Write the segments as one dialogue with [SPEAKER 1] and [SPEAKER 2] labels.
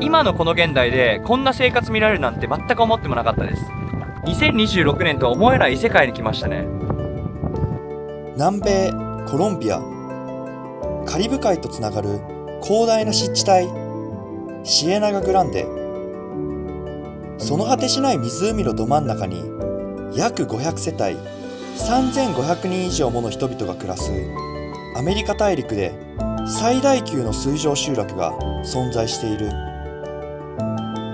[SPEAKER 1] 今のこの現代でこんな生活見られるなんて全く思ってもなかったです。2026年とは思えない異世界に来ましたね。
[SPEAKER 2] 南米コロンビア、カリブ海とつながる広大な湿地帯シエナガグランデ。その果てしない湖のど真ん中に約500世帯3500人以上もの人々が暮らすアメリカ大陸で最大級の水上集落が存在している。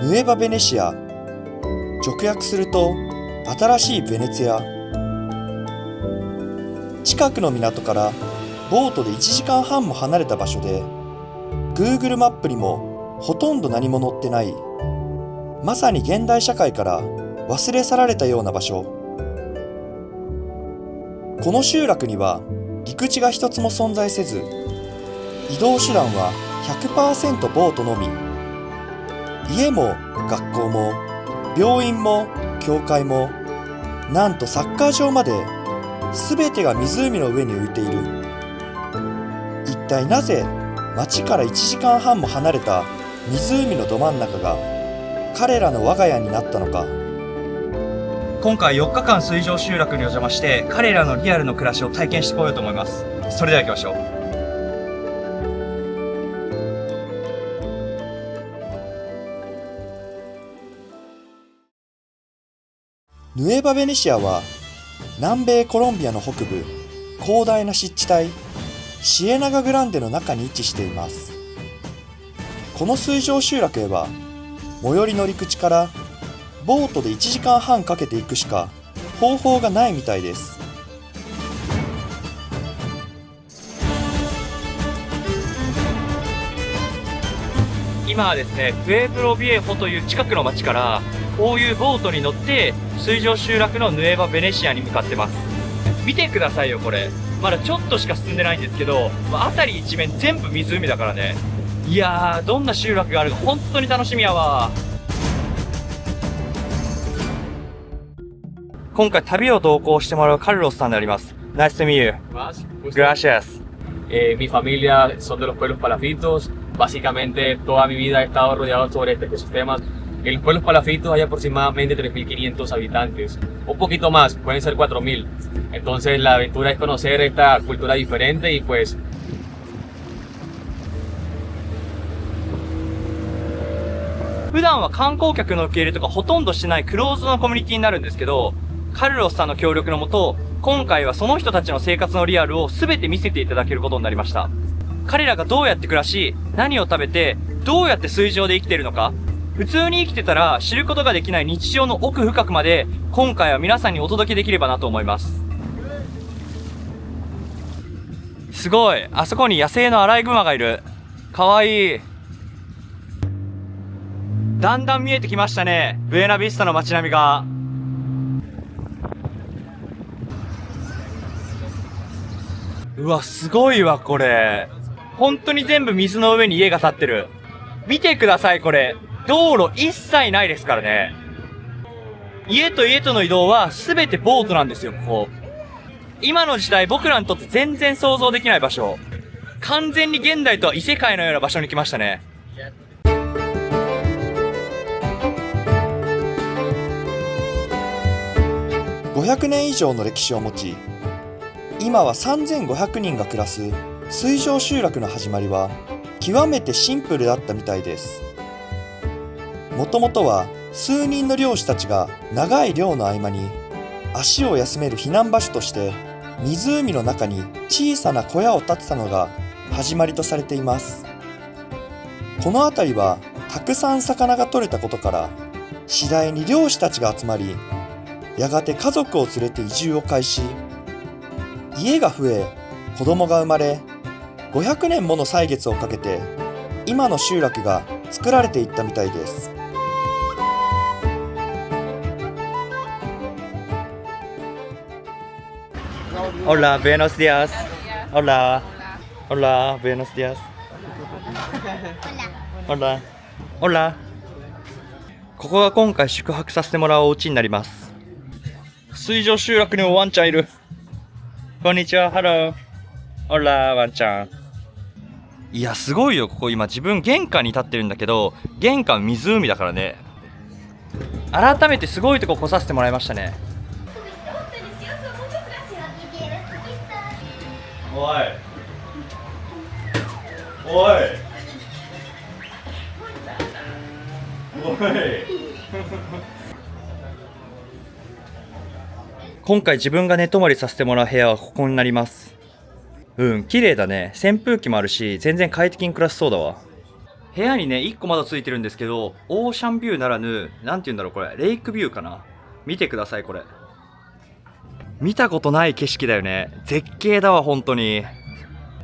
[SPEAKER 2] ヌエバ・ベネシア、直訳すると新しいベネツィア。近くの港からボートで1時間半も離れた場所で Google マップにもほとんど何も載ってない、まさに現代社会から忘れ去られたような場所。この集落には陸地が一つも存在せず、移動手段は 100% ボートのみ。家も学校も病院も教会も、なんとサッカー場まで全てが湖の上に浮いている。一体なぜ町から1時間半も離れた湖のど真ん中が彼らの我が家になったのか。
[SPEAKER 1] 今回4日間水上集落にお邪魔して彼らのリアルの暮らしを体験してこようと思います。それでは行きましょう。
[SPEAKER 2] ヌエバ・ベネシアは南米コロンビアの北部広大な湿地帯シエナガグランデの中に位置しています。この水上集落へは最寄りの陸地からボートで1時間半かけて行くしか方法がないみたいです。
[SPEAKER 1] 今はですね、プエブロビエホという近くの町からこういうボートに乗って水上集落のヌエバ・ベネシアに向かってます。見てくださいよ、これまだちょっとしか進んでないんですけど、辺り一面全部湖だからね。いやー、どんな集落があるか本当に楽しみやわ。今回旅を同行してもらうカルロスさんであります。Nice to meet you. Gracias.
[SPEAKER 3] Mi familia son de los pueblos palafitos. Básicamente toda mi vida he estado rodeado sobre este ecosistema. En los pueblos palafitos hay aproximadamente 3.500 habitantes. Un poquito más, pueden ser 4.000. Entonces la aventura es conocer esta cultura diferente y pues...
[SPEAKER 1] 普段は観光客の受け入れとかほとんどしてないクローズのコミュニティになるんですけど、カルロスさんの協力のもと、今回はその人たちの生活のリアルを全て見せていただけることになりました。彼らがどうやって暮らし、何を食べて、どうやって水上で生きているのか、普通に生きてたら知ることができない日常の奥深くまで、今回は皆さんにお届けできればなと思います。すごい、あそこに野生のアライグマがいる。かわいい。だんだん見えてきましたね、ブエナビスタの街並みが。うわ、すごいわ、これ。本当に全部水の上に家が建ってる。見てください、これ。道路一切ないですからね。家と家との移動は全てボートなんですよ、ここ。今の時代、僕らにとって全然想像できない場所。完全に現代とは異世界のような場所に来ましたね。
[SPEAKER 2] 500年以上の歴史を持ち、今は3500人が暮らす水上集落の始まりは極めてシンプルだったみたいです。もともとは数人の漁師たちが長い漁の合間に足を休める避難場所として湖の中に小さな小屋を建てたのが始まりとされています。この辺りはたくさん魚が取れたことから次第に漁師たちが集まり、やがて家族を連れて移住を開始。家が増え、子供が生まれ、500年もの歳月をかけて今の集落が作られていったみたいです。
[SPEAKER 1] Hola, buenos días. Hola. Hola, buenos días. Hola. Hola. ここが今回宿泊させてもらうお家になります。水上集落にもワンちゃんいる。こんにちは、ハロー。オラー、ワンちゃん。いや、すごいよ、ここ今自分玄関に立ってるんだけど、玄関湖だからね。改めてすごいとこ来させてもらいましたね。おい。おい。おい。今回自分が寝泊まりさせてもらう部屋はここになります。綺麗だね。扇風機もあるし、全然快適に暮らせそうだわ。部屋にね、1個窓ついてるんですけど、オーシャンビューならぬ、なんて言うんだろうこれ、レイクビューかな。見てください、これ。見たことない景色だよね。絶景だわ、本当に。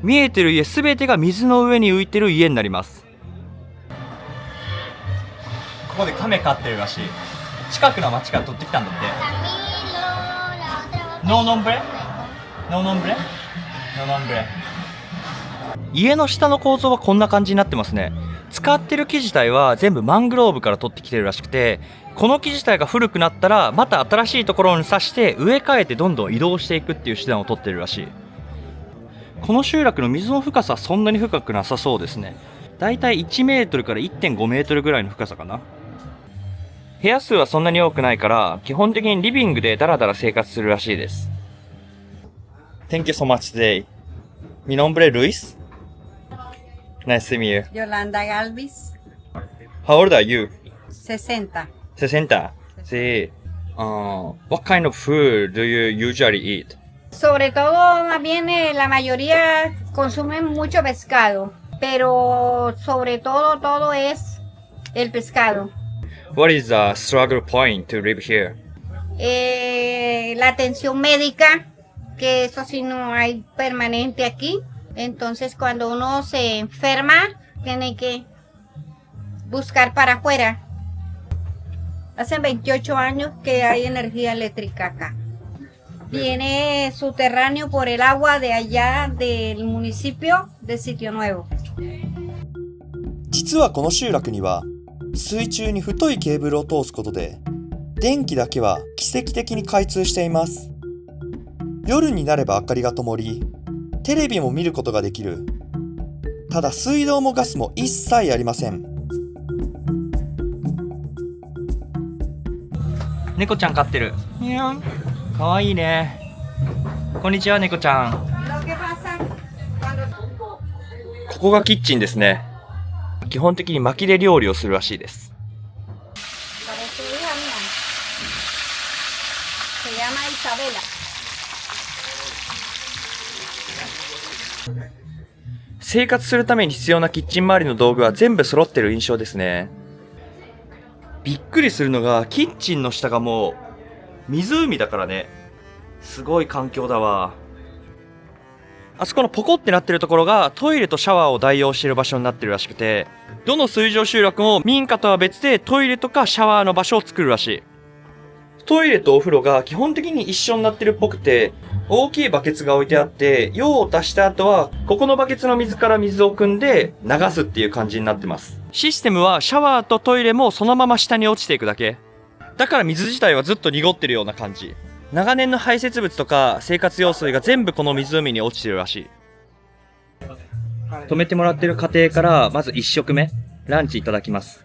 [SPEAKER 1] 見えてる家すべてが水の上に浮いてる家になります。ここで亀飼ってるらしい。近くの町から取ってきたんだって。ノーノンブレ？ノーノンブレ？ノーノンブレ。家の下の構造はこんな感じになってますね。使ってる木自体は全部マングローブから取ってきてるらしくて、この木自体が古くなったらまた新しいところに刺して植え替えてどんどん移動していくっていう手段を取ってるらしい。この集落の水の深さはそんなに深くなさそうですね。だいたい1メートルから 1.5 メートルぐらいの深さかな。部屋数はそんなに多くないから基本的にリビングでダラダラ生活するらしいです。 Thank you so much today. Mi nombre es Luis. Nice to meet you.
[SPEAKER 4] Yolanda Galvis,
[SPEAKER 1] How old are you?
[SPEAKER 4] 60.
[SPEAKER 1] 60. Sí. What kind of food do you usually eat?
[SPEAKER 4] Sobre todo, más bien la mayoría consumen mucho pescado, pero sobre todo es el pescado.
[SPEAKER 1] What is the struggle point to live here?
[SPEAKER 4] La atención médica, que eso sí no hay permanente aquí. Entonces cuando uno se enferma, tiene que buscar para afuera. Hace 28 años que hay energía eléctrica acá. Viene subterráneo por el agua de allá del municipio de Sitio Nuevo.
[SPEAKER 2] 実はこの集落には水中に太いケーブルを通すことで電気だけは奇跡的に開通しています。夜になれば明かりが灯りテレビも見ることができる。ただ水道もガスも一切ありません。
[SPEAKER 1] 猫ちゃん飼ってる。にゃん。かわいいね。こんにちは、猫ちゃん。ここがキッチンですね。基本的に薪で料理をするらしいです。生活するために必要なキッチン周りの道具は全部揃ってる印象ですね。びっくりするのがキッチンの下がもう湖だからね。すごい環境だわ。あそこのポコってなってるところがトイレとシャワーを代用してる場所になってるらしくて、どの水上集落も民家とは別でトイレとかシャワーの場所を作るらしい。トイレとお風呂が基本的に一緒になってるっぽくて、大きいバケツが置いてあって、用を足した後はここのバケツの水から水を汲んで流すっていう感じになってます。システムはシャワーとトイレもそのまま下に落ちていくだけ。だから水自体はずっと濁ってるような感じ。長年の排泄物とか生活用水が全部この湖に落ちてるらしい。泊めてもらってる家庭からまず1食目、ランチいただきます。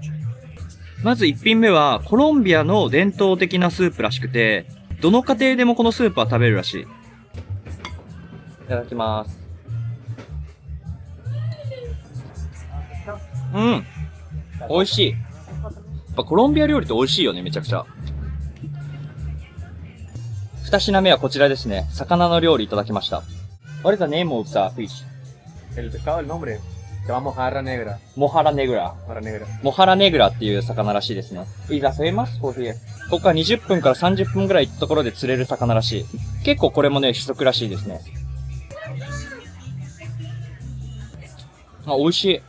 [SPEAKER 1] まず1品目はコロンビアの伝統的なスープらしくて、どの家庭でもこのスープは食べるらしい。いただきます。美味しい。やっぱコロンビア料理って美味しいよね、めちゃくちゃ。2品目はこちらですね。魚の料理いただきました。What is the name of the fish?
[SPEAKER 3] El pescado, el nombre, se llama mojarra negra.
[SPEAKER 1] モハラネグラ。
[SPEAKER 3] Mojarra negra.
[SPEAKER 1] モハラネグラっていう魚らしいですね。いざ増えますここから20分から30分ぐらい行ったところで釣れる魚らしい。結構これもね、主食らしいですね。あ、美味しい。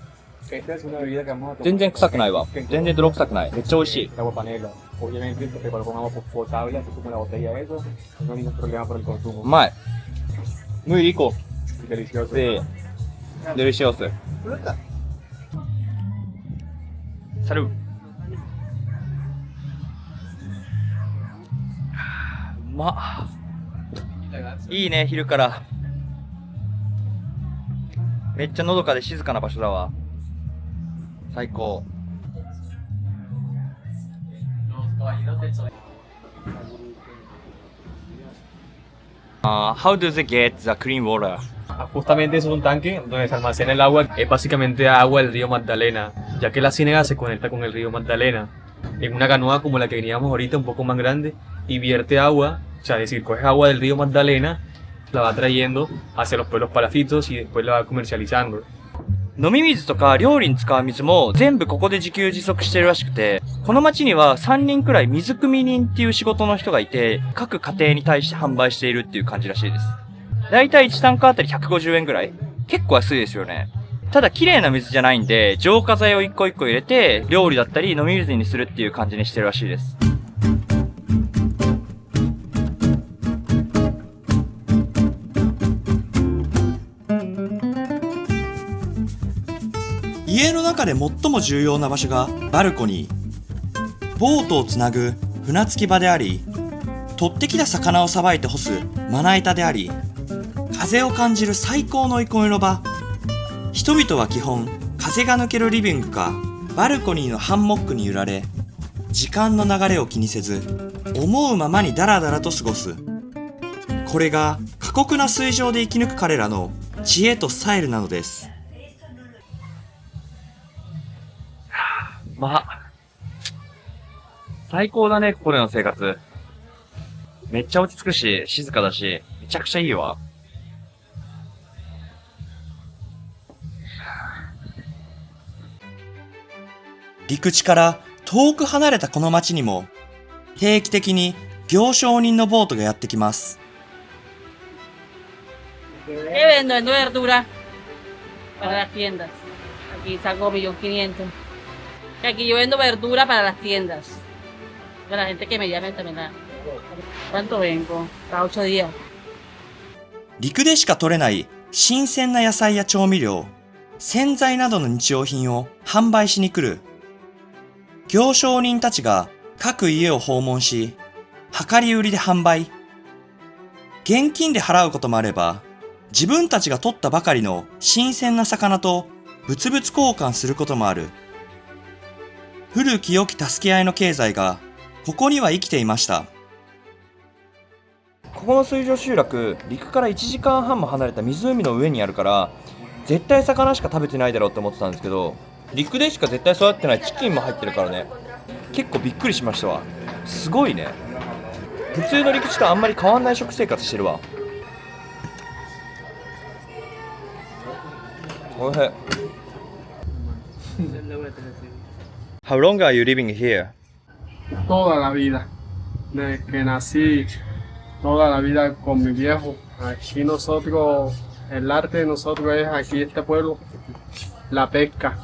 [SPEAKER 1] 全然臭くないわ。全然泥臭くない。めっちゃ美味しい。
[SPEAKER 3] Agua panela. Obviamente se preparó con agua potable, así como la botella de eso. No hay ningún problema por el consumo.
[SPEAKER 1] うまい。muy rico.
[SPEAKER 3] Delicioso.
[SPEAKER 1] Sí. Delicioso. Salud. ま、いいね、昼から。めっちゃのどかで静かな場所だわ。最高。How do they get the clean water?
[SPEAKER 3] Justamente eso es un tanque donde se almacena el agua. Es básicamente agua del río Magdalena, ya que la ciénaga se conecta con el río Magdalena en una canoa como la que teníamos ahorita, un poco más grande, y vierte agua, o sea, es decir, coge agua del río Magdalena, la va trayendo hacia los pueblos palafitos y después la va comercializando.
[SPEAKER 1] 飲み水とか料理に使う水も全部ここで自給自足してるらしくて、この町には3人くらい水汲み人っていう仕事の人がいて、各家庭に対して販売しているっていう感じらしいです。だいたい1タンクあたり150円くらい。結構安いですよね。ただ綺麗な水じゃないんで、浄化剤を一個一個入れて、料理だったり飲み水にするっていう感じにしてるらしいです。
[SPEAKER 2] 家の中で最も重要な場所がバルコニー。ボートをつなぐ船着き場であり、取ってきた魚をさばいて干すまな板であり、風を感じる最高の憩いの場。人々は基本、風が抜けるリビングかバルコニーのハンモックに揺られ、時間の流れを気にせず、思うままにダラダラと過ごす。これが過酷な水上で生き抜く彼らの知恵とスタイルなのです。
[SPEAKER 1] まあ、最高だね、ここでの生活。めっちゃ落ち着くし、静かだし、めちゃくちゃいいわ。
[SPEAKER 2] 陸地から遠く離れたこの町にも、定期的に行商人のボートがやってきます。
[SPEAKER 5] ¿Qué vendo? Vendo verdura para las tiendas. Aquí saco 1.500.000. Aquí yo vendo verdura para las tiendas. Para la gente que me llame también. ¿Cuánto vengo? Cada 8 días.
[SPEAKER 2] 陸でしか取れない新鮮な野菜や調味料、洗剤などの日用品を販売しに来る。行商人たちが各家を訪問し、量り売りで販売。現金で払うこともあれば、自分たちが取ったばかりの新鮮な魚と物々交換することもある。古き良き助け合いの経済がここには生きていました。
[SPEAKER 1] ここの水上集落、陸から1時間半も離れた湖の上にあるから、絶対魚しか食べてないだろうって思ってたんですけど、陸でしか絶対育ってないチキンも入ってるからね、結構びっくりしましたわ。すごいね。普通の陸地とあんまり変わんない食生活してるわ。おいしい。How long are you living here?
[SPEAKER 6] Toda la vida, desde que nací, toda la vida con mi viejo. Aquí nosotros, el arte de nosotros es aquí este pueblo, la pesca.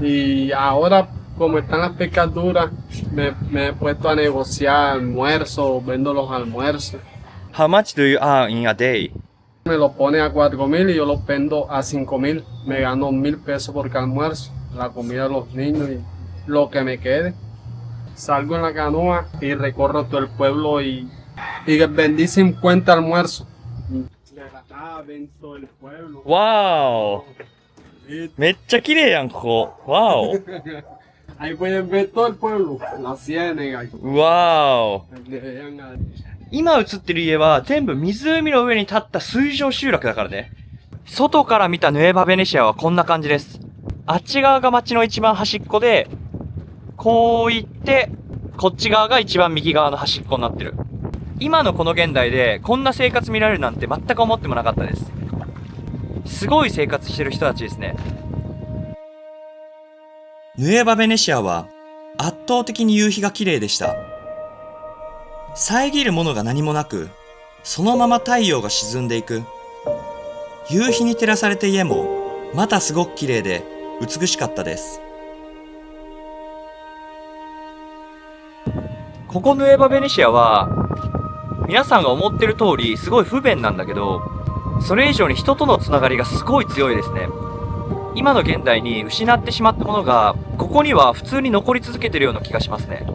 [SPEAKER 6] Y ahora, como están las pescas duras, me he puesto a negociar almuerzos, vendo los almuerzos.
[SPEAKER 1] How much do you earn in a day?
[SPEAKER 6] Me los pone a 4.000 y yo los vendo a 5.000. Me gano 1.000 pesos por cada almuerzo, la comida de los niños y lo que me quede. Salgo en la canoa y recorro todo el pueblo y vendí 50 almuerzos. De la ven todo el pueblo.
[SPEAKER 1] わーお、めっちゃ綺麗やん、ここ。わーお。
[SPEAKER 6] Ahí pueden ver todo el pueblo, la ciénaga.
[SPEAKER 1] わーお。今映ってる家は全部湖の上に立った水上集落だからね。外から見たヌエバ・ベネシアはこんな感じです。あっち側が街の一番端っこで、こう行って、こっち側が一番右側の端っこになってる。今のこの現代でこんな生活見られるなんて全く思ってもなかったです。すごい生活してる人たちですね。
[SPEAKER 2] ヌエバ・ベネシアは圧倒的に夕日が綺麗でした。遮るものが何もなく、そのまま太陽が沈んでいく。夕日に照らされた家もまたすごく綺麗で美しかったです。
[SPEAKER 1] ここヌエバ・ベネシアは皆さんが思ってる通りすごい不便なんだけど、それ以上に人とのつながりがすごい強いですね。今の現代に失ってしまったものがここには普通に残り続けてるような気がしますね。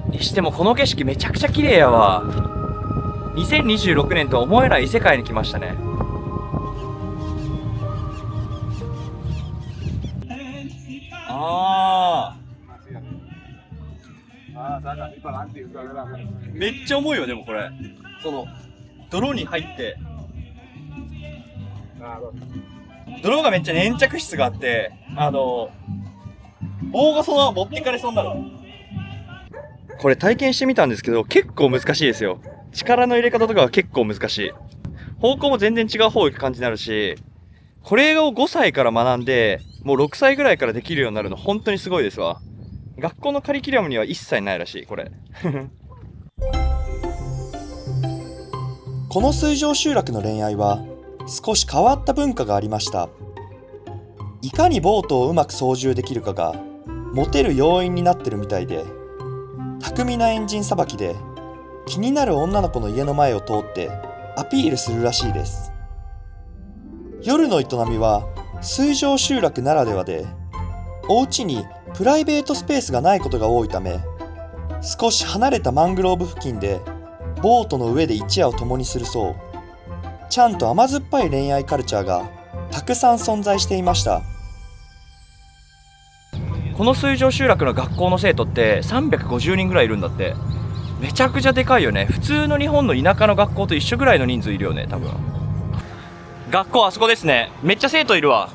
[SPEAKER 1] にしてもこの景色めちゃくちゃ綺麗やわ。2026年とは思えない異世界に来ましたね。あー。めっちゃ重いよ、でもこれ。その、泥に入って、泥がめっちゃ粘着質があって、棒がそのまま持ってかれそうになる。これ体験してみたんですけど、結構難しいですよ。力の入れ方とかは結構難しい。方向も全然違う方行く感じになるし、これを5歳から学んで、もう6歳ぐらいからできるようになるの本当にすごいですわ。学校のカリキュラムには一切ないらしい、これ。
[SPEAKER 2] この水上集落の恋愛は少し変わった文化がありました。いかにボートをうまく操縦できるかがモテる要因になってるみたいで、巧みなエンジンさばきで気になる女の子の家の前を通ってアピールするらしいです。夜の営みは水上集落ならではで、お家にプライベートスペースがないことが多いため、少し離れたマングローブ付近でボートの上で一夜を共にするそう。ちゃんと甘酸っぱい恋愛カルチャーがたくさん存在していました。
[SPEAKER 1] この水上集落の学校の生徒って350人ぐらいいるんだって。めちゃくちゃでかいよね。普通の日本の田舎の学校と一緒ぐらいの人数いるよね、多分。学校あそこですね。めっちゃ生徒いるわ。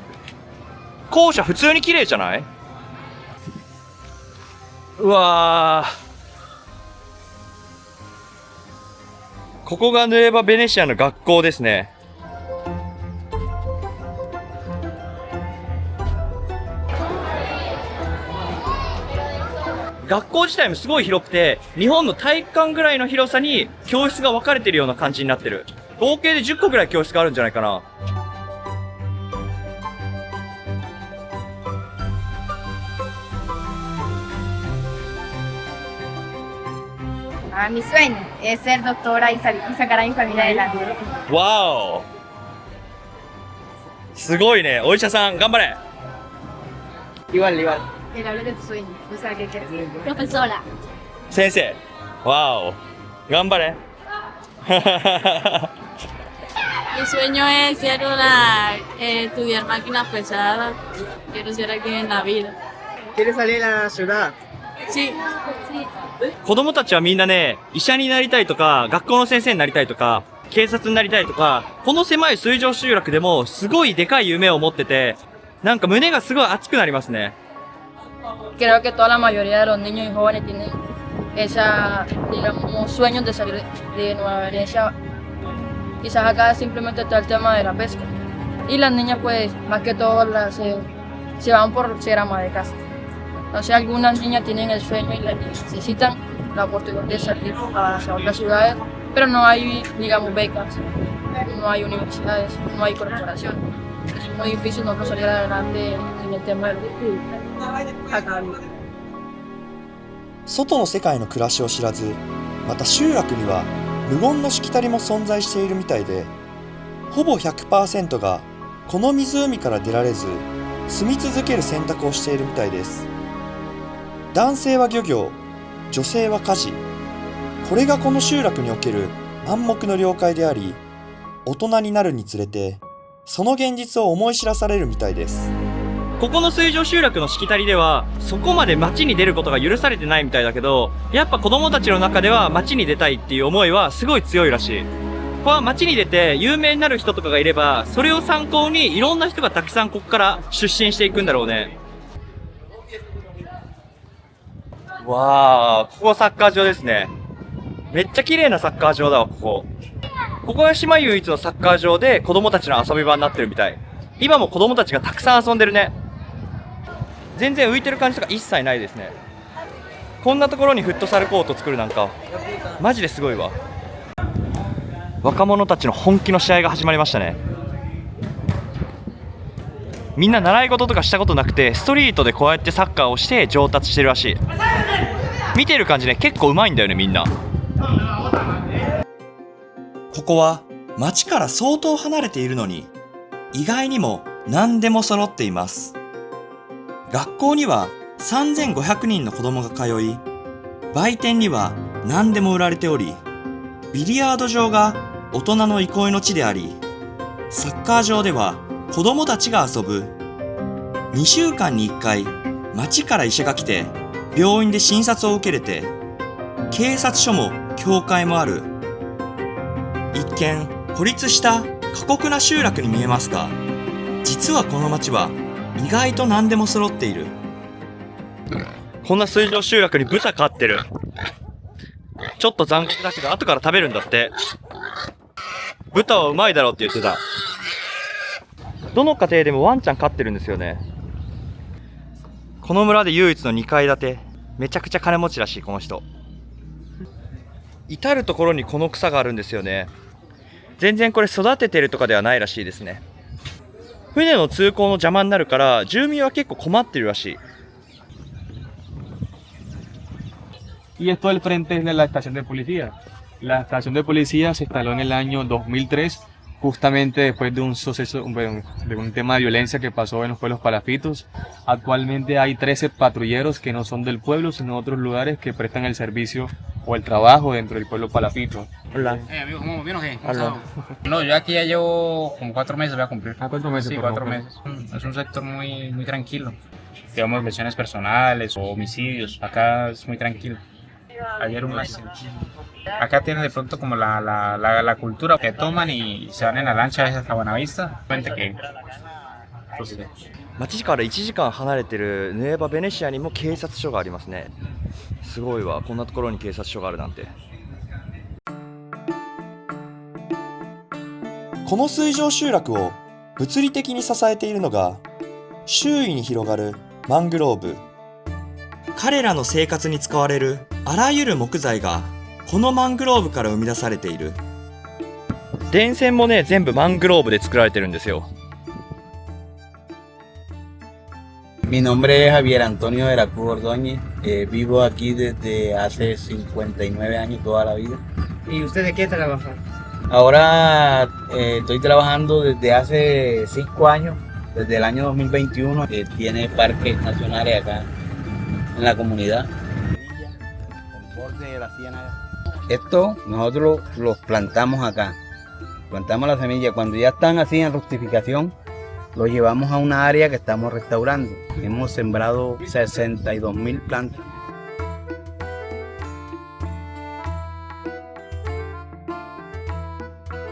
[SPEAKER 1] 校舎普通に綺麗じゃない？うわー。ここがヌエバ・ベネシアの学校ですね。学校自体もすごい広くて、日本の体育館ぐらいの広さに教室が分かれてるような感じになってる。合計で10個ぐらい教室があるんじゃないかな。
[SPEAKER 7] Mi sueño es ser doctora y sacar a mi familia adelante.
[SPEAKER 1] わお。すごいね。お医者さん、頑張れ。
[SPEAKER 3] Igual, igual.
[SPEAKER 7] Él habla de tu sueño, o sea, ¿qué quieres ser? Profesora.
[SPEAKER 1] 先生。わお。頑張れ。
[SPEAKER 5] Mi sueño es ser estudiar máquinas pesadas. Quiero ser alguien en la vida.
[SPEAKER 3] ¿Quieres salir a la ciudad?
[SPEAKER 5] Sí.
[SPEAKER 1] 子供たちはみんなね、医者になりたいとか、学校の先生になりたいとか、警察になりたいとか、この狭い水上集落でもすごいでかい夢を持ってて、なんか胸がすごい熱くなりますね。
[SPEAKER 8] Creo que toda la mayoría de los niños y jóvenes tienen digamos, sueños de salir de Nueva Venecia. Quizás acá simplemente está el tema de la pesca. Y las niñas, pues, más que todo, se van por ser ama de casa. Entonces, algunas niñas tienen el sueño y necesitan la oportunidad de salir hacia otras ciudades, pero no hay, digamos, becas, no hay universidades, no hay corporaciones. Es muy difícil nosotros salir adelante en el tema de los estudios. Acá.
[SPEAKER 2] 外の世界の暮らしを知らず、また集落には無言のしきたりも存在しているみたいで、ほぼ 100% がこの湖から出られず住み続ける選択をしているみたいです。男性は漁業、女性は家事。これがこの集落における暗黙の了解であり、大人になるにつれてその現実を思い知らされるみたいです。
[SPEAKER 1] ここの水上集落のしきたりでは、そこまで街に出ることが許されてないみたいだけど、やっぱ子供たちの中では街に出たいっていう思いはすごい強いらしい。ここは街に出て有名になる人とかがいれば、それを参考にいろんな人がたくさんここから出身していくんだろうね。わー、ここはサッカー場ですね。めっちゃ綺麗なサッカー場だわ、ここ。ここが島唯一のサッカー場で子供たちの遊び場になってるみたい。今も子供たちがたくさん遊んでるね。全然浮いてる感じとか一切ないですね。こんなところにフットサルコート作るなんか、マジですごいわ。若者たちの本気の試合が始まりましたね。みんな習い事とかしたことなくて、ストリートでこうやってサッカーをして上達してるらしい。見てる感じね、結構上手いんだよね、みんな。
[SPEAKER 2] ここは町から相当離れているのに、意外にも何でも揃っています。学校には3500人の子供が通い、売店には何でも売られており、ビリヤード場が大人の憩いの地であり、サッカー場では子供たちが遊ぶ。2週間に1回、町から医者が来て、病院で診察を受けれて、警察署も教会もある。一見、孤立した過酷な集落に見えますが、実はこの町は意外と何でも揃っている。
[SPEAKER 1] こんな水上集落に豚飼ってる。ちょっと残酷だけど後から食べるんだって。豚はうまいだろうって言ってた。どの家庭でもワンちゃん飼ってるんですよね。この村で唯一の2階建て。めちゃくちゃ金持ちらしい、この人。至る所にこの草があるんですよね。全然これ育ててるとかではないらしいですね。船の通行の邪魔になるから住民は結構困ってるらしい。
[SPEAKER 3] Y esto al frente es de la estación de policía. La estación de policía se instaló en el año 2003, justamente después de un suceso, de un tema de violencia que pasó en los pueblos palafitos. Actualmente hay 13 patrulleros que no son del pueblo, sino de otros lugares que prestan el servicio o el trabajo dentro del pueblo palafito.
[SPEAKER 1] Hola.
[SPEAKER 9] Amigo, ¿cómo bien o qué?
[SPEAKER 1] Hola.
[SPEAKER 9] No, yo aquí ya llevo como 4 meses, voy a cumplir.
[SPEAKER 3] ¿A 4 meses?
[SPEAKER 9] Sí, 4 meses. Es un sector muy tranquilo. Digamos, lesiones personales o homicidios. Acá es muy tranquilo. Ayer un mes. Acá tienen de pronto como la cultura que toman y se van en la lancha a veces hasta Buenavista. Que, pues,
[SPEAKER 1] 町から1時間離れてるヌエバ・ベネシアにも警察署がありますね。すごいわ、こんなところに警察署があるなんて。
[SPEAKER 2] この水上集落を物理的に支えているのが、周囲に広がるマングローブ。彼らの生活に使われるあらゆる木材がこのマングローブから生み出されている。
[SPEAKER 1] 電線もね、全部マングローブで作られてるんですよ。
[SPEAKER 10] Mi nombre es Javier Antonio de la Cruz Ordóñez, vivo aquí desde hace 59 años, toda la vida.
[SPEAKER 9] ¿Y usted de qué trabaja?
[SPEAKER 10] Ahora estoy trabajando desde hace 5 años, desde el año 2021, que tiene parques nacionales acá en la comunidad. Esto nosotros los plantamos acá, plantamos las semillas, cuando ya están así en fructificación, los llevamos a una área que estamos restaurando. Hemos sembrado 62.000 plantas.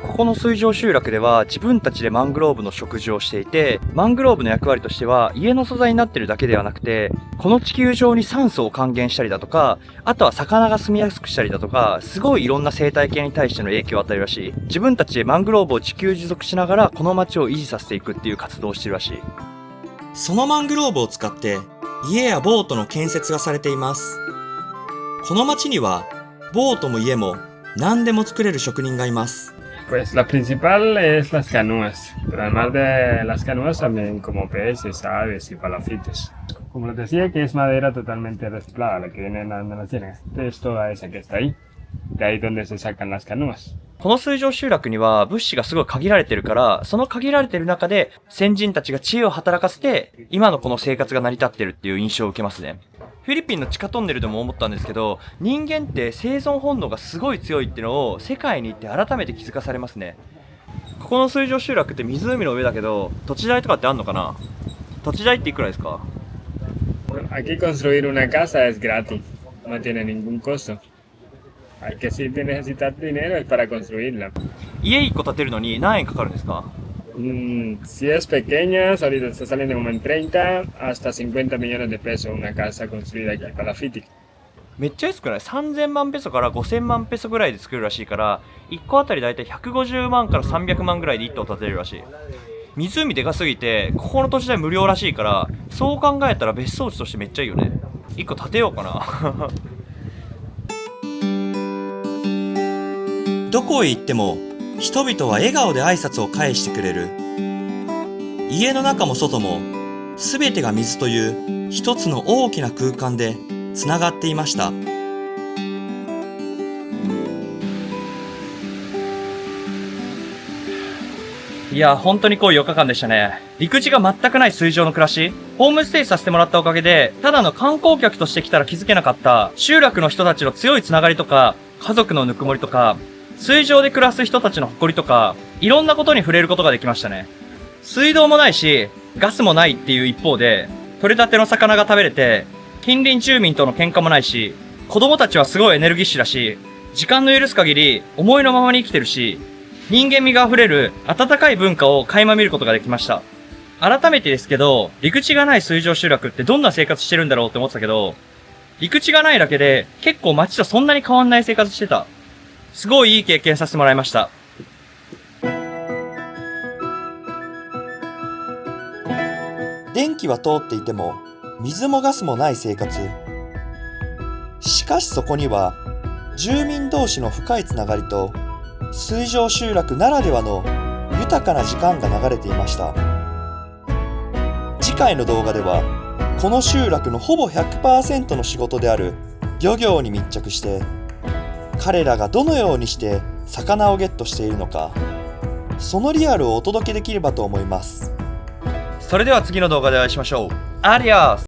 [SPEAKER 1] ここの水上集落では自分たちでマングローブの植樹をしていて、マングローブの役割としては家の素材になってるだけではなくて、この地球上に酸素を還元したりだとか、あとは魚が住みやすくしたりだとか、すごいいろんな生態系に対しての影響を与えるらしい。自分たちでマングローブを自給自足しながらこの町を維持させていくっていう活動をしてるらしい。
[SPEAKER 2] そのマングローブを使って家やボートの建設がされています。この町にはボートも家も何でも作れる職人がいます。
[SPEAKER 6] Pues la principal es las canoas, pero además de las canoas también como peces, aves y palafitos. Como les decía, que es madera totalmente reciclada, la que viene en la tienda. Es toda esa que está ahí, de ahí donde se sacan las canoas.
[SPEAKER 1] この水上集落には物資がすごい限られてるから、その限られてる中で先人たちが知恵を働かせて、今のこの生活が成り立ってるっていう印象を受けますね。フィリピンの地下トンネルでも思ったんですけど、人間って生存本能がすごい強いっていうのを世界に行って改めて気づかされますね。ここの水上集落って湖の上だけど、土地代とかってあんのかな？土地代っていくらですか？
[SPEAKER 6] Aquí construir una casa es gratis, no tiene ningún costo. Hay que si necesitar dinero es para construirla.
[SPEAKER 1] 家1個建てるのに何円かかるんですか？
[SPEAKER 6] Si es pequeña, ahorita está saliendo como en 30 hasta 50 millones de pesos una casa construida aquí en Palafito.
[SPEAKER 1] めっちゃ安くない？ 3000 万ペソから5000万ペソぐらいで作るらしいから、1個あたりだいたい150万から300万ぐらいで1棟建てれるらしい。湖でかすぎて、ここの土地代無料らしいから、そう考えたら別荘地としてめっちゃいいよね。1個建てようかな。
[SPEAKER 2] どこへ行っても人々は笑顔で挨拶を返してくれる。家の中も外も全てが水という一つの大きな空間でつながっていました。
[SPEAKER 1] いや、本当に濃い4日間でしたね。陸地が全くない水上の暮らし。ホームステイさせてもらったおかげで、ただの観光客として来たら気づけなかった集落の人たちの強いつながりとか、家族のぬくもりとか、水上で暮らす人たちの誇りとか、いろんなことに触れることができましたね。水道もないし、ガスもないっていう一方で、取れたての魚が食べれて、近隣住民との喧嘩もないし、子供たちはすごいエネルギッシュだし、時間の許す限り思いのままに生きてるし、人間味が溢れる温かい文化を垣間見ることができました。改めてですけど、陸地がない水上集落ってどんな生活してるんだろうって思ってたけど、陸地がないだけで結構街とそんなに変わんない生活してた。すごいいい経験させてもらいました。
[SPEAKER 2] 電気は通っていても水もガスもない生活。しかしそこには住民同士の深いつながりと水上集落ならではの豊かな時間が流れていました。次回の動画ではこの集落のほぼ 100% の仕事である漁業に密着して、彼らがどのようにして魚をゲットしているのか、そのリアルをお届けできればと思います。
[SPEAKER 1] それでは次の動画でお会いしましょう。アディオス。